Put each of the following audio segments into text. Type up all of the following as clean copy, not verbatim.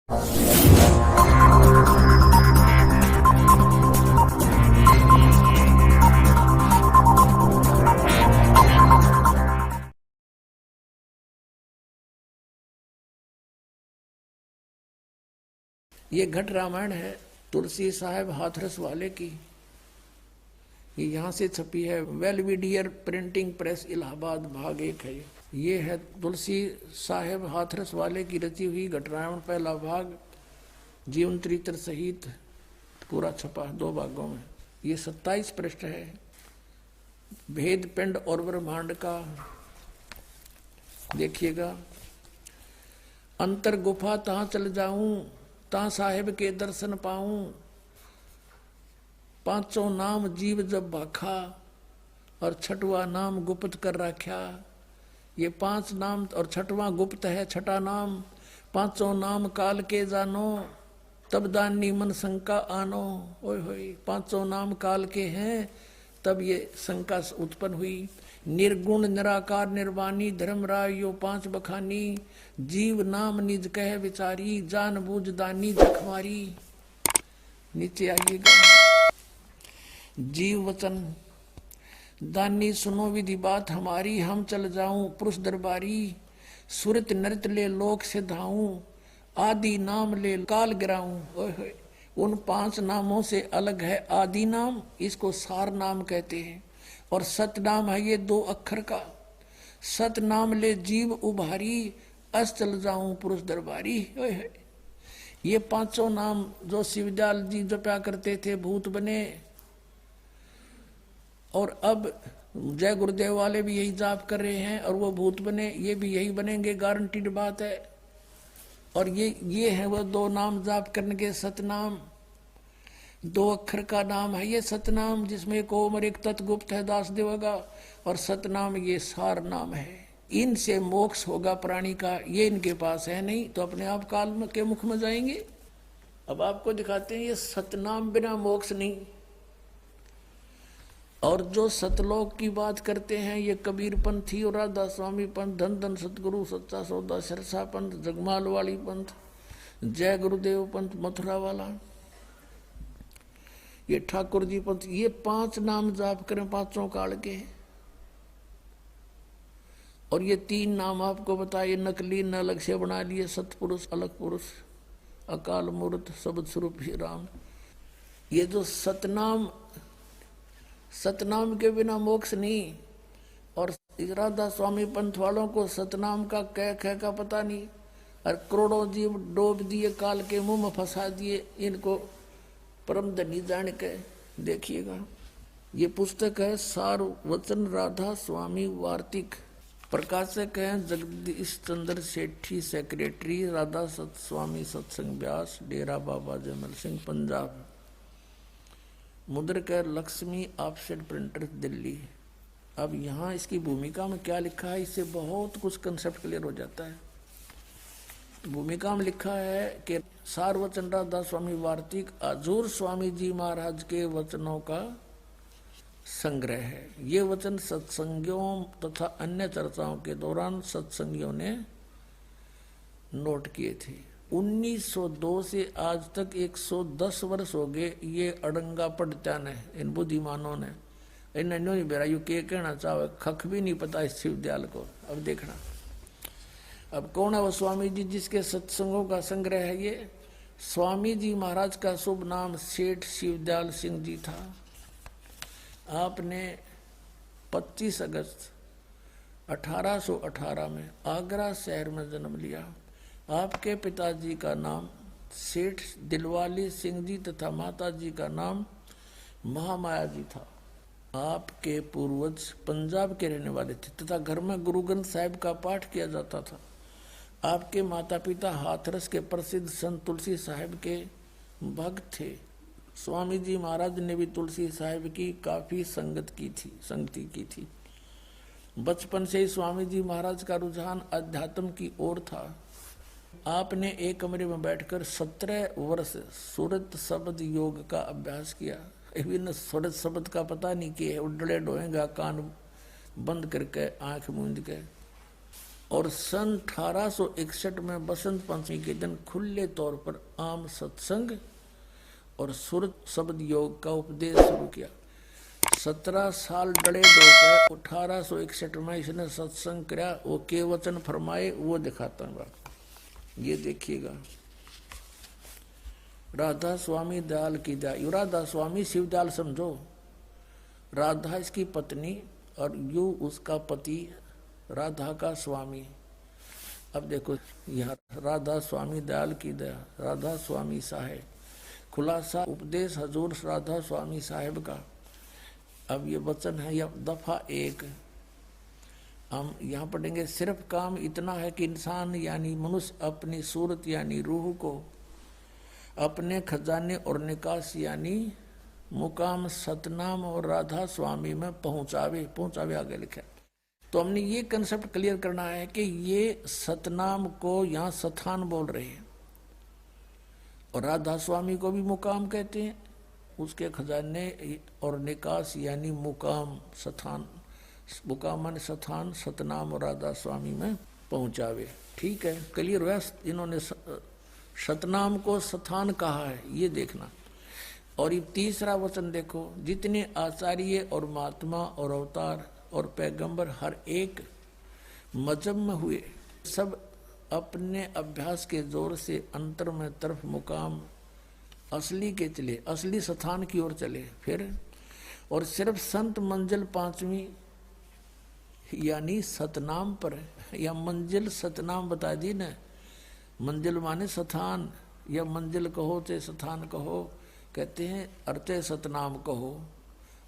ये घट रामायण है तुलसी साहब हाथरस वाले की। ये यहाँ से छपी है, वेलविडियर प्रिंटिंग प्रेस इलाहाबाद, भाग 1 है। ये है तुलसी साहब हाथरस वाले की रची हुई घट रामायण, पहला भाग जीवन चरित्र सहित पूरा छपा 2 भागों में। ये 27 पृष्ठ है। भेद पिंड और ब्रह्मांड का देखिएगा। अंतर गुफा तहां चल जाऊं, ता साहेब के दर्शन पाऊं। पांचों नाम जीव जब भाखा, और छठवा नाम गुप्त कर रखा। ये 5 नाम और छठवां गुप्त है, छठा नाम। पांचों नाम काल के जानो, तब दानी मन शंका आनो। ओए होए, पांचों नाम काल के हैं, तब ये शंका उत्पन्न हुई। निर्गुण निराकार निर्वाणी धर्मराय यो 5 बखानी। जीव नाम निज कह विचारी, जान बूझ दानी जखमारी। नीचे आइएगा। जीव वचन दानी सुनो विधि बात हमारी, हम चल जाऊं पुरुष दरबारी। सुरत नृत ले लोक से धाऊं, आदि नाम ले काल गिराऊं। ओए होए, उन 5 नामों से अलग है आदि नाम, इसको सार नाम कहते हैं। और सत नाम है ये 2 अक्षर का। सत नाम ले जीव उभारी, अस चल जाऊं पुरुष दरबारी। ओए होए, ये 5 नाम जो शिवदयाल जी जपा करते थे, भूत बने। और अब जय गुरुदेव वाले भी यही जाप कर रहे हैं, और वो भूत बने, ये भी यही बनेंगे, गारंटीड बात है। और ये है वो 2 नाम जाप करने के सतनाम। 2 अक्षर का नाम है ये सतनाम, जिसमें एक ओम और एक तत्गुप्त है दासदेव का। और सतनाम ये सार नाम है। इनसे मोक्ष होगा प्राणी का, ये इनके पास है नहीं, तो अपने आप काल में के मुख में जाएंगे। अब आपको दिखाते हैं ये सतनाम बिना मोक्ष नहीं। और जो सतलोक की बात करते हैं, ये कबीर पंथी और राधा स्वामी पंथ, धन धन सतगुरु सच्चा सौदा सरसा पंथ, जगमाल वाली पंथ, जय गुरुदेव पंथ मथुरा वाला, ये ठाकुर जी पंथ। ये 5 नाम जाप करें 5 काल के। और ये 3 नाम आपको बताइए, नकली न अलग से बना लिए, सतपुरुष अलग पुरुष, अकाल मूर्त शब्द स्वरूप ही राम। ये जो सतनाम के बिना मोक्ष नहीं। और राधा स्वामी पंथ वालों को सतनाम का कह का पता नहीं, और करोड़ों जीव डोब दिए, काल के मुंह में फंसा दिए, इनको परम धनी जान के। देखिएगा, ये पुस्तक है सार वचन राधा स्वामी वार्तिक। प्रकाशक हैं जगदीश चंद्र सेठी, सेक्रेटरी राधा सत स्वामी सत्संग व्यास, डेरा बाबा जमल सिंह, पंजाब। मुद्रक लक्ष्मी ऑफसेट प्रिंटर, दिल्ली। अब यहाँ इसकी भूमिका में क्या लिखा है, इससे बहुत कुछ कंसेप्ट क्लियर हो जाता है। भूमिका में लिखा है कि सार वचन राधा स्वामी वार्तिक हजूर स्वामी जी महाराज के वचनों का संग्रह है। ये वचन सत्संगियों तथा अन्य चर्चाओं के दौरान सत्संगियों ने नोट किए थे। 1902 से आज तक 110 वर्ष हो गए ये अड़ंगा पढ़ता ने, इन बुद्धिमानों ने। इन्होंने बेरा यू के कहना चाहे, खख भी नहीं पता इस शिवदयाल को। अब देखना, अब कौन है वो स्वामी जी जिसके सत्संगों का संग्रह है ये? स्वामी जी महाराज का शुभ नाम सेठ शिवदयाल सिंह जी था। आपने 25 अगस्त 1818 में आगरा शहर में जन्म लिया। आपके पिताजी का नाम सेठ दिलवाली सिंह जी तथा माता जी का नाम महामाया जी था। आपके पूर्वज पंजाब के रहने वाले थे तथा घर में गुरु ग्रंथ साहिब का पाठ किया जाता था। आपके माता पिता हाथरस के प्रसिद्ध संत तुलसी साहिब के भक्त थे। स्वामी जी महाराज ने भी तुलसी साहिब की काफी संगति की थी। बचपन से ही स्वामी जी महाराज का रुझान अध्यात्म की ओर था। आपने एक कमरे में बैठकर 17 वर्ष सूरत शब्द योग का अभ्यास किया। इवन सूरत शब्द का पता नहीं कि उडले डोएगा कान बंद करके, आंख मूंद के। और सन 1861 में बसंत पंचमी के दिन खुले तौर पर आम सत्संग और सुर शब्द योग का उपदेश शुरू किया। 17 साल डड़े डोकर 1861 में इसने सत्संग किया। वो के वचन फरमाए वो दिखाता हूँ बात। ये देखिएगा, राधा स्वामी दयाल की दया। राधा स्वामी शिवदयाल समझो, राधा इसकी पत्नी और यू उसका पति, राधा का स्वामी। अब देखो यहाँ राधा स्वामी दयाल की दया, राधा स्वामी साहेब, खुलासा उपदेश हजूर राधा स्वामी साहेब का। अब ये वचन है, यह दफा 1 हम यहाँ पढ़ेंगे। सिर्फ काम इतना है कि इंसान यानी मनुष्य अपनी सूरत यानी रूह को अपने खजाने और निकास यानी मुकाम सतनाम और राधा स्वामी में पहुंचावे आगे लिखा। तो हमने ये कंसेप्ट क्लियर करना है कि ये सतनाम को यहाँ सथान बोल रहे हैं और राधा स्वामी को भी मुकाम कहते हैं। उसके खजाने और निकास यानी मुकाम सथान, मुकाम माने सथान, सतनाम और राधा स्वामी में पहुंचावे। ठीक है, क्लियर हुआ। इन्होंने सतनाम को सथान कहा है, ये देखना। और ये तीसरा वचन देखो, जितने आचार्य और महात्मा और अवतार और पैगंबर हर एक मजहब में हुए, सब अपने अभ्यास के जोर से अंतर में तरफ मुकाम असली के चले, असली स्थान की ओर चले। फिर और सिर्फ संत मंजिल 5वीं यानी सतनाम पर, या मंजिल सतनाम बता दी न। मंजिल माने स्थान, या मंजिल कहो चाहे स्थान कहो, कहते हैं अर्थे सतनाम कहो।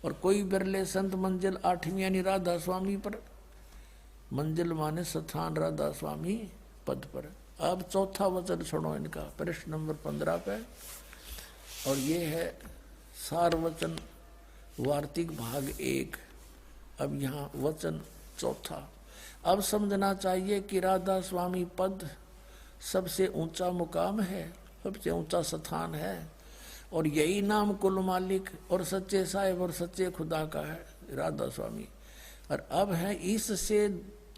और कोई बिरले संत मंजिल 8वीं यानी राधा स्वामी पर, मंजिल माने स्थान राधा स्वामी पद पर। अब चौथा वचन सुनो इनका, प्रश्न नंबर 15 पे। और ये है सार वचन वार्तिक भाग 1। अब यहाँ वचन चौथा। अब समझना चाहिए कि राधा स्वामी पद सबसे ऊंचा मुकाम है, सबसे ऊंचा स्थान है, और यही नाम कुल मालिक और सच्चे साहिब और सच्चे खुदा का है, राधा स्वामी। और अब है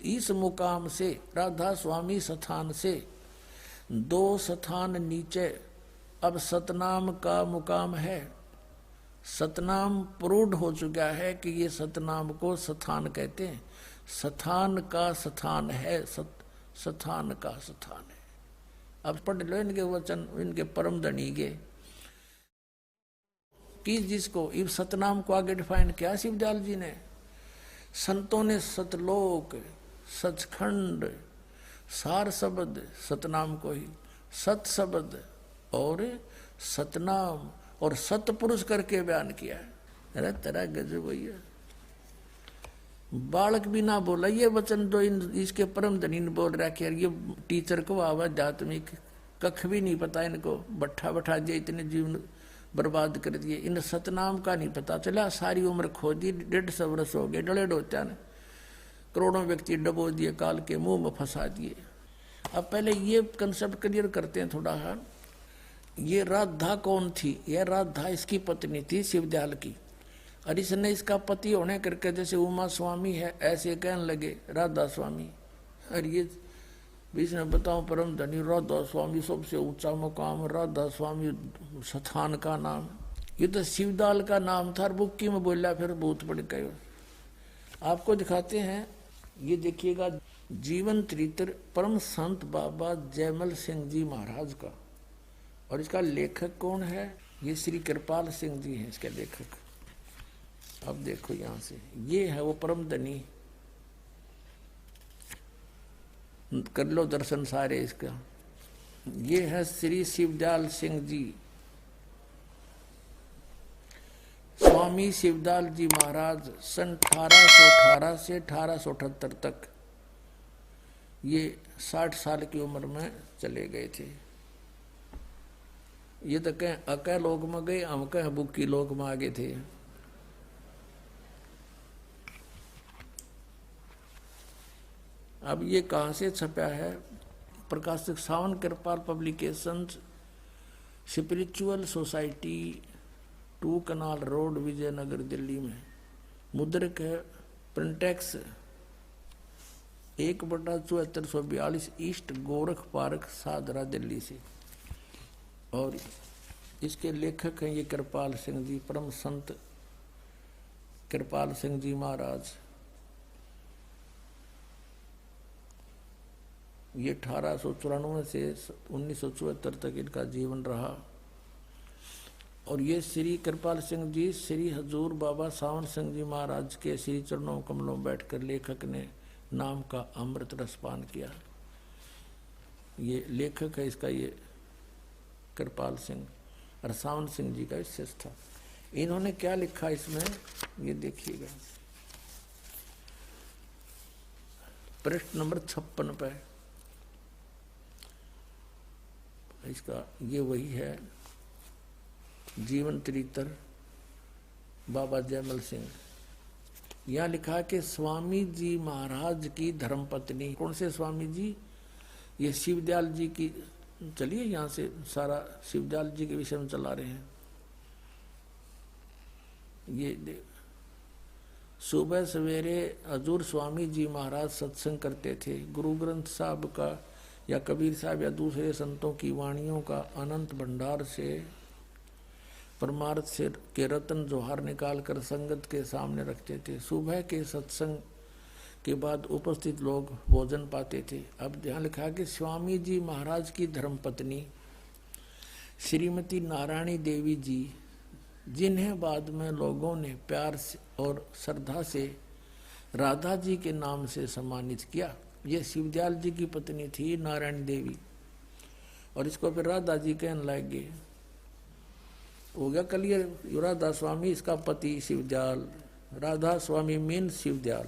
इस मुकाम से, राधा स्वामी स्थान से 2 स्थान नीचे अब सतनाम का मुकाम है। सतनाम प्रूढ़ हो चुका है कि ये सतनाम को स्थान कहते हैं। स्थान का स्थान है, स्थान का स्थान है। अब पढ़ लो इनके वचन, इनके परम धनी के, कि जिसको इस सतनाम को आगे डिफाइन किया शिवदयाल जी ने। संतों ने सतलोक, सचखंड, सार शब्द सतनाम को ही सत शब्द और सतनाम और सतपुरुष करके बयान किया है। अरे तेरा गजब भैया, बालक भी ना बोला ये वचन जो इसके परम धनी ने बोल रहा है। ये टीचर को आध्यात्मिक कख भी नहीं पता इनको, बैठा दिए, इतने जीवन बर्बाद कर दिए। इन सतनाम का नहीं पता चला, सारी उम्र खो दी, 150 वर्ष हो गए, डले डोत्या ने करोड़ों व्यक्ति डबो दिए, काल के मुंह में फंसा दिए। अब पहले ये कंसेप्ट क्लियर करते हैं थोड़ा। है ये राधा कौन थी? यह राधा इसकी पत्नी थी शिवदयाल की, और इसने इसका पति होने करके जैसे उमा स्वामी है ऐसे कहने लगे राधा स्वामी। और ये इसने बताओ परम धनी राधा स्वामी सबसे ऊंचा मुकाम, राधा स्वामी स्थान का नाम। ये तो शिवदयाल का नाम था, बुक्की में बोला फिर भूत पड़ गए। आपको दिखाते हैं, ये देखिएगा जीवन चरित्र परम संत बाबा जयमल सिंह जी महाराज का। और इसका लेखक कौन है? ये श्री कृपाल सिंह जी हैं इसके लेखक। अब देखो यहां से, ये है वो परम धनी, कर लो दर्शन सारे इसका। ये है श्री शिवदयाल सिंह जी, स्वामी शिवदयाल जी महाराज सन 1818 से 1878 तक ये 60 साल की उम्र में चले गए थे। ये तो कहें अकय लोक में गए, हम कहें बुक्की लोक में आगे थे। अब ये कहाँ से छपा है? प्रकाशक सावन कृपाल publications, spiritual society, 2 canal road, Vijayanagar, Delhi में। मुद्रक है printex 1/7442 east Gorakh park Sadra Delhi से। और इसके लेखक हैं ये कृपाल सिंह जी, परम संत कृपाल सिंह जी महाराज। ये 1894 से 1974 तक इनका जीवन रहा। और ये श्री कृपाल सिंह जी श्री हजूर बाबा सावन सिंह जी महाराज के श्री चरणों कमलों में बैठकर लेखक ने नाम का अमृत रसपान किया। ये लेखक है इसका, ये कृपाल सिंह और सावन सिंह जी का शिष्य था। इन्होंने क्या लिखा इसमें ये देखिएगा, पृष्ठ नंबर 56 पे इसका ये वही है, जीवन चरित्र बाबा जयमल सिंह। यहाँ लिखा कि स्वामी जी महाराज की धर्मपत्नी। कौन से स्वामी जी? ये शिवदयाल जी की। चलिए यहाँ से सारा शिवदयाल जी के विषय में चला रहे हैं। ये सुबह सवेरे हजूर स्वामी जी महाराज सत्संग करते थे। गुरु ग्रंथ साहब का या कबीर साहब या दूसरे संतों की वाणियों का अनंत भंडार से परमार्थ से के रत्न जोहार निकाल कर संगत के सामने रखते थे। सुबह के सत्संग के बाद उपस्थित लोग भोजन पाते थे। अब यहाँ लिखा कि स्वामी जी महाराज की धर्मपत्नी श्रीमती नारायणी देवी जी, जिन्हें बाद में लोगों ने प्यार और श्रद्धा से राधा जी के नाम से सम्मानित किया। ये शिवदयाल जी की पत्नी थी नारायण देवी, और इसको फिर राधा जी कहने लगे। हो गया क्लियर? राधा स्वामी इसका पति शिवदयाल, राधा स्वामी मीन शिवदयाल।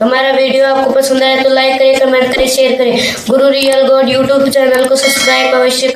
हमारा वीडियो आपको पसंद आया तो लाइक करें, कमेंट करें, शेयर करें। गुरु रियल गॉड यूट्यूब चैनल को सब्सक्राइब अवश्य